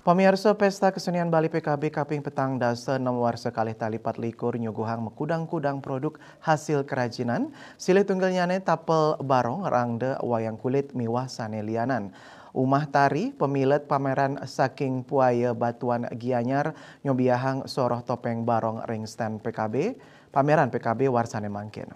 Pamirsa Pesta Kesenian Bali PKB kaping petang dasa 6 warsa kalih talipat likur nyuguhang mekudang-kudang produk hasil kerajinan silih tunggalnyane tapel barong rangde wayang kulit miwah sane lianan. Umah tari pemilet pameran saking puaya batuan Gianyar nyobiahang soroh topeng barong ring stand PKB pameran PKB warsane mangkin.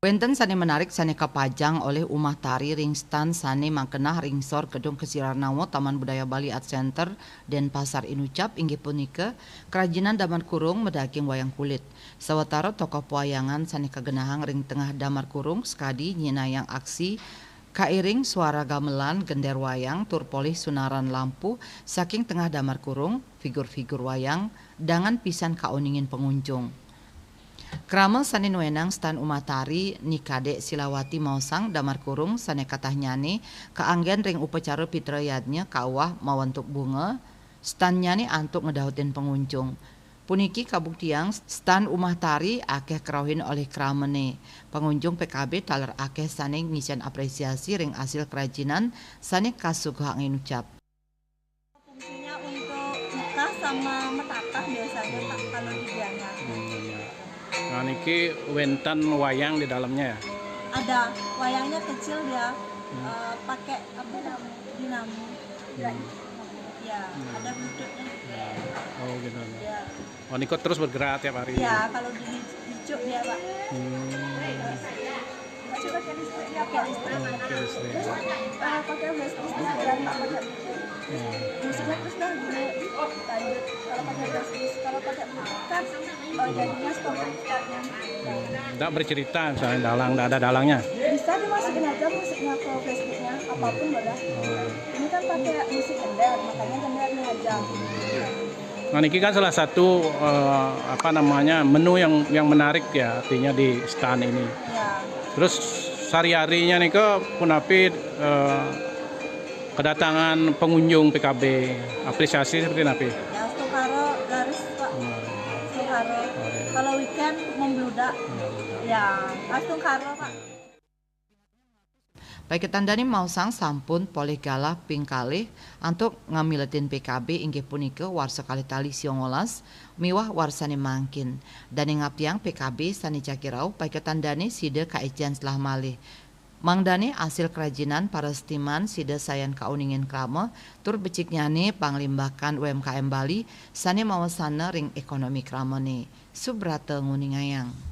Wenten sane menarik sane kapajang oleh Umah Tari Ringstan sane mangkenah ringsor Gedung Kesirarnawo Taman Budaya Bali Art Center dan Pasar Inucap inggih punika kerajinan damar kurung medaking wayang kulit. Sawetara tokoh pewayangan sane kagenahang ring tengah damar kurung skadi nyinayang aksi kairing suara gamelan gender wayang tur polih sunaran lampu saking tengah damar kurung figur-figur wayang dangan pisan kauningin pengunjung. Krama sane nuenang stan Umah Tari Nikade Silawati Mausang damar kurung sane katah nyane kaanggen ring upacara pitrayadnya kawah mawentuk bunga stan nyane antuk ngedahutin pengunjung. Puniki kabuktiang stan Umah Tari akeh kerawin oleh kramene. Pengunjung PKB taler akeh sane ngisian apresiasi ring hasil kerajinan sane kasuguhang ucap. Fungsinya untuk nikah sama metakah biasanya Pak kalau di Gianyar. Nah, niki wenten wayang di dalamnya ya? Ada wayangnya kecil dia pakai apa namanya dinamo. Ya, ada bentuknya. Oh gitu. Ya, Oh niko terus bergerak tiap hari? ya kalau dicuk dia Pak. Coba pakai listrik ya pakai listrik. Oke, listrik. Pakai listrik dan pakai musiknya terus dah lanjut kalau pakai listrik kalau pakai kan jadinya stop-stopnya. Nggak bercerita misalnya dalang, nggak ada dalangnya? Bisa dimasukin aja musiknya ke Facebooknya apapun boleh. Ini kan pakai musik gender makanya gendernya aja. Nah niki kan salah satu menu yang menarik ya artinya di stand ini. Ya. Terus sehari-harinya nih punapi kedatangan pengunjung PKB apresiasi seperti apa? Ya Stukaro laris Pak. Stukaro. Kalau weekend membludak. Ya, Stukaro Pak. Baik ketandani mausang sampun polih galah pingkalih untuk ngamiletin PKB inggih punika warsa kalih tali siongolas miwah warsane mangkin dan ngaptiang PKB sani cakirau baik ketandani side kaijian selah malih mangdane hasil kerajinan para setiman side sayan kauningin krama tur becik nyane panglimbakan UMKM Bali sani mawasana ring ekonomi kramane Subrata Nguningayang.